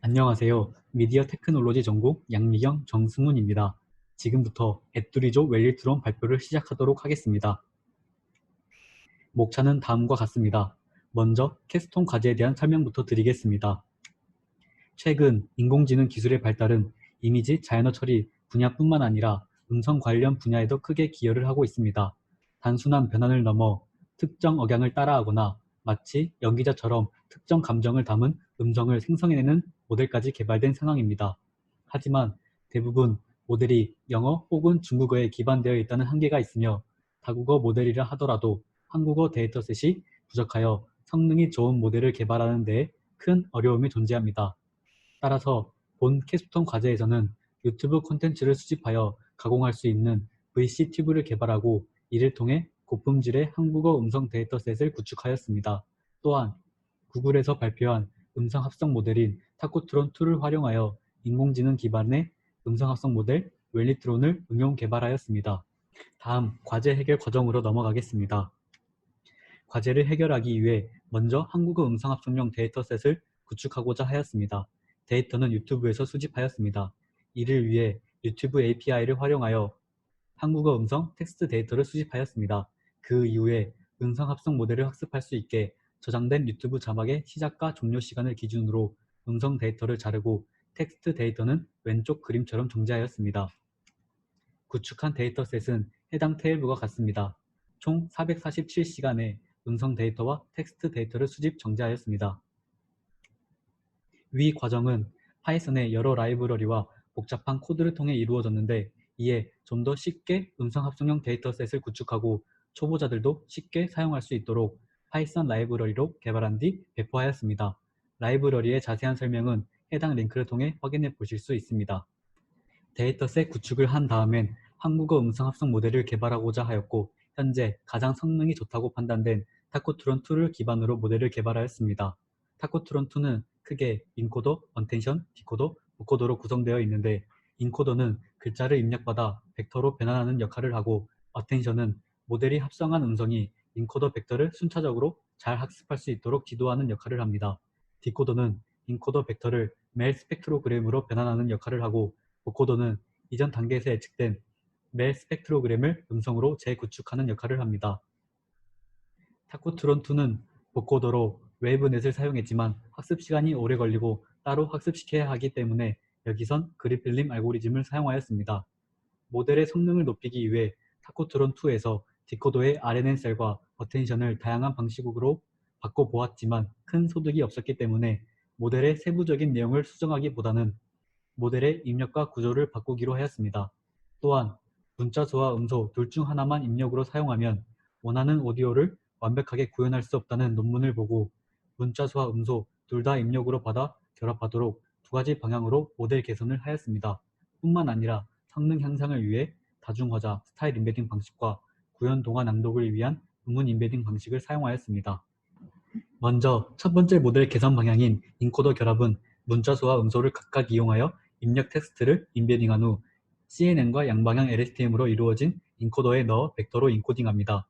안녕하세요. 미디어 테크놀로지 전공 양미경 정승훈입니다. 지금부터 앱두리조 웰리트론 발표를 시작하도록 하겠습니다. 목차는 다음과 같습니다. 먼저 캐스톤 과제에 대한 설명부터 드리겠습니다. 최근 인공지능 기술의 발달은 이미지 자연어 처리 분야뿐만 아니라 음성 관련 분야에도 크게 기여를 하고 있습니다. 단순한 변환을 넘어 특정 억양을 따라하거나 마치 연기자처럼 특정 감정을 담은 음성을 생성해내는 모델까지 개발된 상황입니다. 하지만 대부분 모델이 영어 혹은 중국어에 기반되어 있다는 한계가 있으며 다국어 모델이라 하더라도 한국어 데이터셋이 부족하여 성능이 좋은 모델을 개발하는 데 큰 어려움이 존재합니다. 따라서 본 캡스톤 과제에서는 유튜브 콘텐츠를 수집하여 가공할 수 있는 VC튜브를 개발하고 이를 통해 고품질의 한국어 음성 데이터셋을 구축하였습니다. 또한 구글에서 발표한 음성 합성 모델인 타코트론2를 활용하여 인공지능 기반의 음성 합성 모델 웰리트론을 응용 개발하였습니다. 다음 과제 해결 과정으로 넘어가겠습니다. 과제를 해결하기 위해 먼저 한국어 음성 합성용 데이터셋을 구축하고자 하였습니다. 데이터는 유튜브에서 수집하였습니다. 이를 위해 유튜브 API를 활용하여 한국어 음성 텍스트 데이터를 수집하였습니다. 그 이후에 음성 합성 모델을 학습할 수 있게 저장된 유튜브 자막의 시작과 종료 시간을 기준으로 음성 데이터를 자르고 텍스트 데이터는 왼쪽 그림처럼 정제하였습니다. 구축한 데이터셋은 해당 테이블과 같습니다. 총 447시간의 음성 데이터와 텍스트 데이터를 수집 정제하였습니다. 위 과정은 파이썬의 여러 라이브러리와 복잡한 코드를 통해 이루어졌는데 이에 좀 더 쉽게 음성 합성형 데이터셋을 구축하고 초보자들도 쉽게 사용할 수 있도록 파이썬 라이브러리로 개발한 뒤 배포하였습니다. 라이브러리의 자세한 설명은 해당 링크를 통해 확인해 보실 수 있습니다. 데이터셋 구축을 한 다음엔 한국어 음성 합성 모델을 개발하고자 하였고 현재 가장 성능이 좋다고 판단된 타코트론2를 기반으로 모델을 개발하였습니다. 타코트론2는 크게 인코더, 언텐션, 디코더, 보코더로 구성되어 있는데 인코더는 글자를 입력받아 벡터로 변환하는 역할을 하고 어텐션은 모델이 합성한 음성이 인코더 벡터를 순차적으로 잘 학습할 수 있도록 지도하는 역할을 합니다. 디코더는 인코더 벡터를 멜 스펙트로그램으로 변환하는 역할을 하고 보코더는 이전 단계에서 예측된 멜 스펙트로그램을 음성으로 재구축하는 역할을 합니다. 타코트론2는 보코더로 웨이브넷을 사용했지만 학습 시간이 오래 걸리고 따로 학습시켜야 하기 때문에 여기선 그리필름 알고리즘을 사용하였습니다. 모델의 성능을 높이기 위해 타코트론2에서 디코더의 RNN 셀과 어텐션을 다양한 방식으로 바꿔보았지만 큰 소득이 없었기 때문에 모델의 세부적인 내용을 수정하기보다는 모델의 입력과 구조를 바꾸기로 하였습니다. 또한 문자소와 음소 둘 중 하나만 입력으로 사용하면 원하는 오디오를 완벽하게 구현할 수 없다는 논문을 보고 문자소와 음소 둘 다 입력으로 받아 결합하도록 두 가지 방향으로 모델 개선을 하였습니다. 뿐만 아니라 성능 향상을 위해 다중화자, 스타일 인베딩 방식과 구현 동화 낭독을 위한 음운 인베딩 방식을 사용하였습니다. 먼저 첫 번째 모델 개선 방향인 인코더 결합은 문자소와 음소를 각각 이용하여 입력 텍스트를 인베딩한 후 CNN과 양방향 LSTM으로 이루어진 인코더에 넣어 벡터로 인코딩합니다.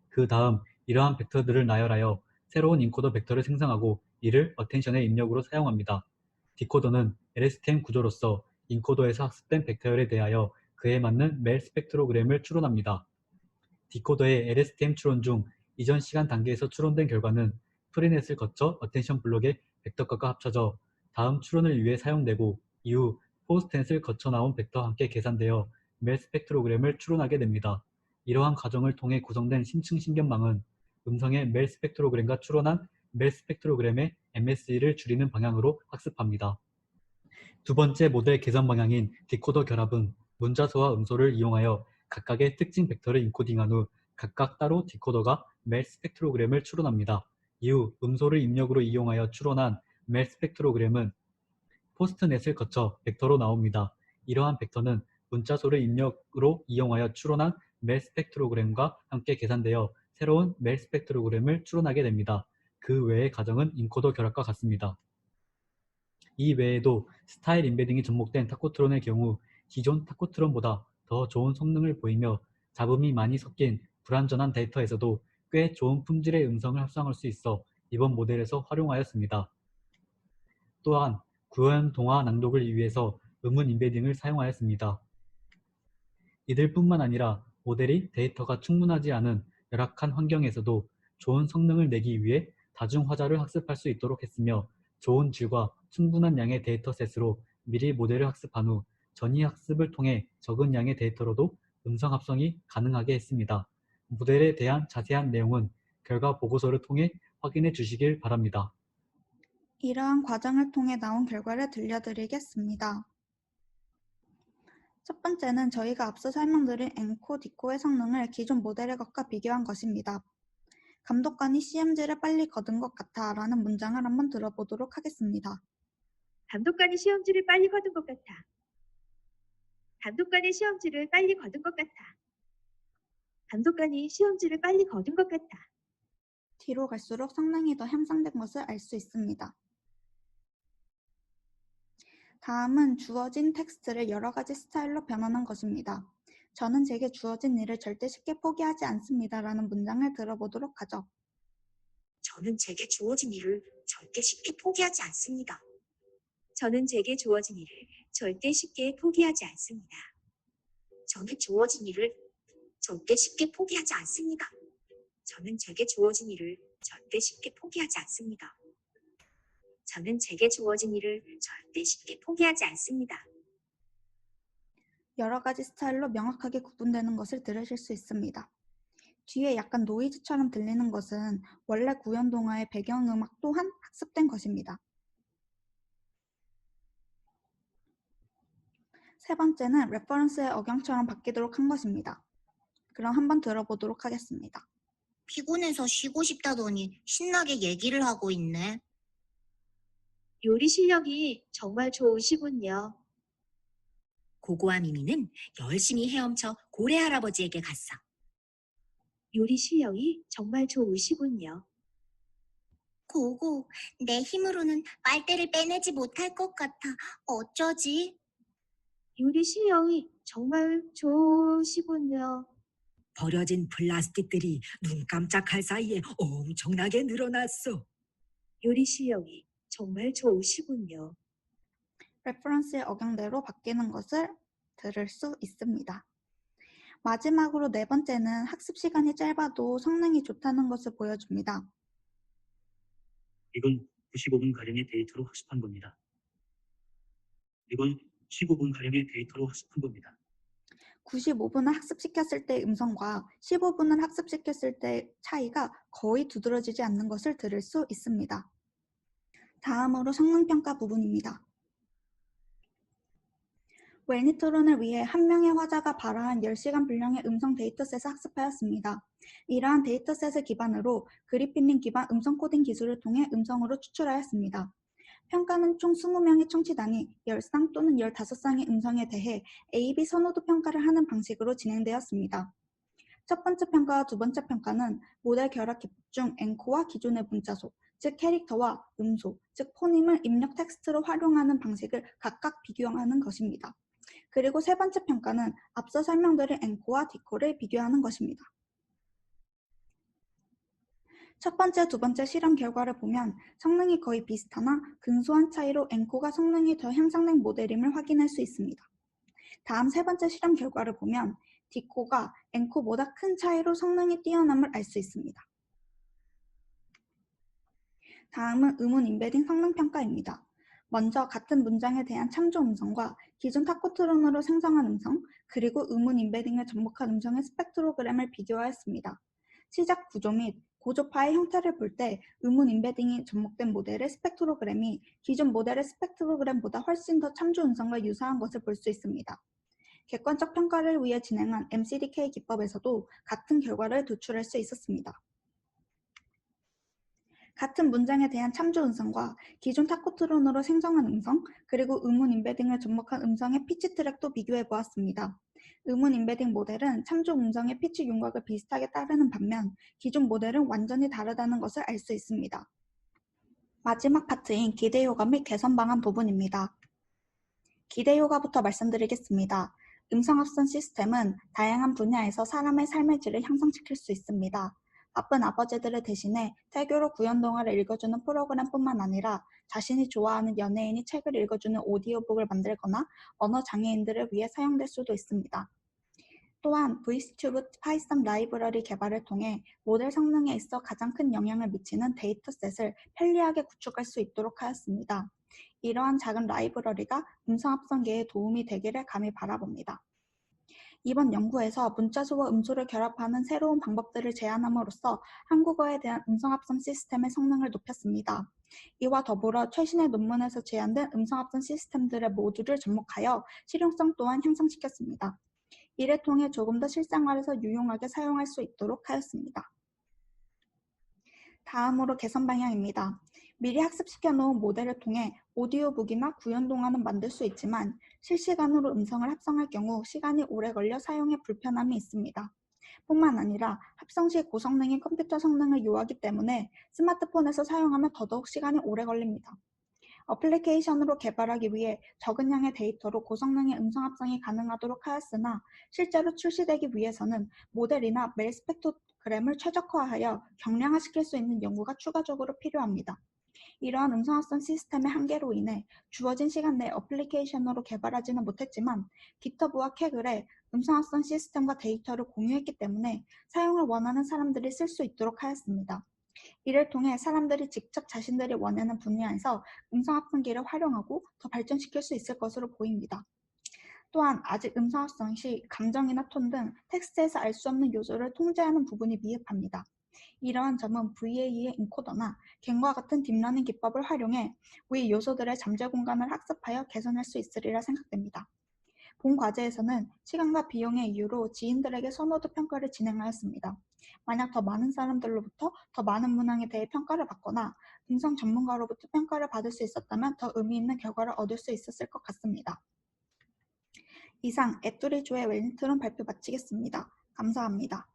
그 다음 이러한 벡터들을 나열하여 새로운 인코더 벡터를 생성하고 이를 어텐션의 입력으로 사용합니다. 디코더는 LSTM 구조로서 인코더에서 학습된 벡터열에 대하여 그에 맞는 멜 스펙트로그램을 추론합니다. 디코더의 LSTM 추론 중 이전 시간 단계에서 추론된 결과는 프리넷을 거쳐 어텐션 블록의 벡터값과 합쳐져 다음 추론을 위해 사용되고 이후 포스트넷을 거쳐 나온 벡터와 함께 계산되어 멜 스펙트로그램을 추론하게 됩니다. 이러한 과정을 통해 구성된 심층 신경망은 음성의 멜 스펙트로그램과 추론한 멜 스펙트로그램의 MSE를 줄이는 방향으로 학습합니다. 두 번째 모델 개선 방향인 디코더 결합은 문자소와 음소를 이용하여 각각의 특징 벡터를 인코딩한 후 각각 따로 디코더가 멜 스펙트로그램을 추론합니다. 이후 음소를 입력으로 이용하여 추론한 멜 스펙트로그램은 포스트넷을 거쳐 벡터로 나옵니다. 이러한 벡터는 문자소를 입력으로 이용하여 추론한 멜 스펙트로그램과 함께 계산되어 새로운 멜 스펙트로그램을 추론하게 됩니다. 그 외의 과정은 인코더 결합과 같습니다. 이 외에도 스타일 인베딩이 접목된 타코트론의 경우 기존 타코트론보다 더 좋은 성능을 보이며 잡음이 많이 섞인 불완전한 데이터에서도 꽤 좋은 품질의 음성을 합성할 수 있어 이번 모델에서 활용하였습니다. 또한 구현동화 낭독을 위해서 음운 임베딩을 사용하였습니다. 이들뿐만 아니라 모델이 데이터가 충분하지 않은 열악한 환경에서도 좋은 성능을 내기 위해 다중화자를 학습할 수 있도록 했으며 좋은 질과 충분한 양의 데이터셋으로 미리 모델을 학습한 후 전이 학습을 통해 적은 양의 데이터로도 음성 합성이 가능하게 했습니다. 모델에 대한 자세한 내용은 결과 보고서를 통해 확인해 주시길 바랍니다. 이러한 과정을 통해 나온 결과를 들려드리겠습니다. 첫 번째는 저희가 앞서 설명드린 엔코, 디코의 성능을 기존 모델의 것과 비교한 것입니다. 감독관이 CMG를 빨리 거둔 것 같아 라는 문장을 한번 들어보도록 하겠습니다. 감독관이 시험지를 빨리 거둔 것 같아. 감독관이 시험지를 빨리 거둔 것 같아. 감독관이 시험지를 빨리 거둔 것 같아. 뒤로 갈수록 성능이 더 향상된 것을 알 수 있습니다. 다음은 주어진 텍스트를 여러 가지 스타일로 변환한 것입니다. 저는 제게 주어진 일을 절대 쉽게 포기하지 않습니다 라는 문장을 들어보도록 하죠. 저는 제게 주어진 일을 절대 쉽게 포기하지 않습니다. 저는 제게 주어진 일을 절대 쉽게 포기하지 않습니다. 저는 주어진 일을 절대 쉽게 포기하지 않습니다. 저는 제게 주어진 일을 절대 쉽게 포기하지 않습니다. 저는 제게 주어진 일을 절대 쉽게 포기하지 않습니다. 여러 가지 스타일로 명확하게 구분되는 것을 들으실 수 있습니다. 뒤에 약간 노이즈처럼 들리는 것은 원래 구현동화의 배경음악 또한 학습된 것입니다. 세 번째는 레퍼런스의 억양처럼 바뀌도록 한 것입니다. 그럼 한번 들어보도록 하겠습니다. 피곤해서 쉬고 싶다더니 신나게 얘기를 하고 있네. 요리 실력이 정말 좋으시군요. 고고와 미미는 열심히 헤엄쳐 고래 할아버지에게 갔어. 요리 실력이 정말 좋으시군요. 고고, 내 힘으로는 빨대를 빼내지 못할 것 같아. 어쩌지? 요리 실력이 정말 좋으시군요. 버려진 플라스틱들이 눈 깜짝할 사이에 엄청나게 늘어났어. 요리 실력이 정말 좋으시군요. 레퍼런스의 억양대로 바뀌는 것을 들을 수 있습니다. 마지막으로 네 번째는 학습 시간이 짧아도 성능이 좋다는 것을 보여줍니다. 이건 95분가량의 데이터로 학습한 겁니다. 이건 15분가량의 데이터로 학습한 겁니다. 95분을 학습시켰을 때의 음성과 15분을 학습시켰을 때의 차이가 거의 두드러지지 않는 것을 들을 수 있습니다. 다음으로 성능평가 부분입니다. 웰니트론을 위해 한 명의 화자가 발화한 10시간 분량의 음성 데이터셋을 학습하였습니다. 이러한 데이터셋을 기반으로 그리핀링 기반 음성 코딩 기술을 통해 음성으로 추출하였습니다. 평가는 총 20명의 청취단이 10쌍 또는 15쌍의 음성에 대해 A-B 선호도 평가를 하는 방식으로 진행되었습니다. 첫 번째 평가와 두 번째 평가는 모델 결합 기법 중 앵코와 기존의 문자소, 즉 캐릭터와 음소, 즉 포님을 입력 텍스트로 활용하는 방식을 각각 비교하는 것입니다. 그리고 세 번째 평가는 앞서 설명드린 앵코와 디코를 비교하는 것입니다. 첫 번째, 두 번째 실험 결과를 보면 성능이 거의 비슷하나 근소한 차이로 앵코가 성능이 더 향상된 모델임을 확인할 수 있습니다. 다음 세 번째 실험 결과를 보면 디코가 앵코보다 큰 차이로 성능이 뛰어남을 알 수 있습니다. 다음은 음운 임베딩 성능 평가입니다. 먼저 같은 문장에 대한 참조 음성과 기존 타코트론으로 생성한 음성, 그리고 음운 임베딩을 접목한 음성의 스펙트로그램을 비교하였습니다. 시작 구조 및 고조 파일 형태를 볼 때 음운 임베딩이 접목된 모델의 스펙트로그램이 기존 모델의 스펙트로그램보다 훨씬 더 참조 음성과 유사한 것을 볼 수 있습니다. 객관적 평가를 위해 진행한 MCDK 기법에서도 같은 결과를 도출할 수 있었습니다. 같은 문장에 대한 참조 음성과 기존 타코트론으로 생성한 음성, 그리고 음운 임베딩을 접목한 음성의 피치 트랙도 비교해 보았습니다. 음운 임베딩 모델은 참조 음성의 피치 윤곽을 비슷하게 따르는 반면 기존 모델은 완전히 다르다는 것을 알 수 있습니다. 마지막 파트인 기대 효과 및 개선 방안 부분입니다. 기대 효과부터 말씀드리겠습니다. 음성 합선 시스템은 다양한 분야에서 사람의 삶의 질을 향상시킬 수 있습니다. 바쁜 아버지들을 대신해 태교로 구연 동화를 읽어주는 프로그램뿐만 아니라 자신이 좋아하는 연예인이 책을 읽어주는 오디오북을 만들거나 언어 장애인들을 위해 사용될 수도 있습니다. 또한 VS튜브 파이썬 라이브러리 개발을 통해 모델 성능에 있어 가장 큰 영향을 미치는 데이터셋을 편리하게 구축할 수 있도록 하였습니다. 이러한 작은 라이브러리가 음성합성계에 도움이 되기를 감히 바라봅니다. 이번 연구에서 문자수와 음소를 결합하는 새로운 방법들을 제안함으로써 한국어에 대한 음성합성 시스템의 성능을 높였습니다. 이와 더불어 최신의 논문에서 제안된 음성합성 시스템들의 모두를 접목하여 실용성 또한 향상시켰습니다. 이를 통해 조금 더 실생활에서 유용하게 사용할 수 있도록 하였습니다. 다음으로 개선 방향입니다. 미리 학습시켜 놓은 모델을 통해 오디오북이나 구연 동화는 만들 수 있지만 실시간으로 음성을 합성할 경우 시간이 오래 걸려 사용에 불편함이 있습니다. 뿐만 아니라 합성 시 고성능인 컴퓨터 성능을 요하기 때문에 스마트폰에서 사용하면 더더욱 시간이 오래 걸립니다. 어플리케이션으로 개발하기 위해 적은 양의 데이터로 고성능의 음성 합성이 가능하도록 하였으나 실제로 출시되기 위해서는 모델이나 메일 스펙트럼을 최적화하여 경량화시킬 수 있는 연구가 추가적으로 필요합니다. 이러한 음성 합성 시스템의 한계로 인해 주어진 시간 내에 어플리케이션으로 개발하지는 못했지만 깃허브와 카글에 음성 합성 시스템과 데이터를 공유했기 때문에 사용을 원하는 사람들이 쓸 수 있도록 하였습니다. 이를 통해 사람들이 직접 자신들이 원하는 분야에서 음성합성기를 활용하고 더 발전시킬 수 있을 것으로 보입니다. 또한 아직 음성합성 시 감정이나 톤 등 텍스트에서 알 수 없는 요소를 통제하는 부분이 미흡합니다. 이러한 점은 VA의 인코더나 갱과 같은 딥러닝 기법을 활용해 위 요소들의 잠재 공간을 학습하여 개선할 수 있으리라 생각됩니다. 본 과제에서는 시간과 비용의 이유로 지인들에게 선호도 평가를 진행하였습니다. 만약 더 많은 사람들로부터 더 많은 문항에 대해 평가를 받거나 음성 전문가로부터 평가를 받을 수 있었다면 더 의미 있는 결과를 얻을 수 있었을 것 같습니다. 이상 앱두리조의 웰니트론 발표 마치겠습니다. 감사합니다.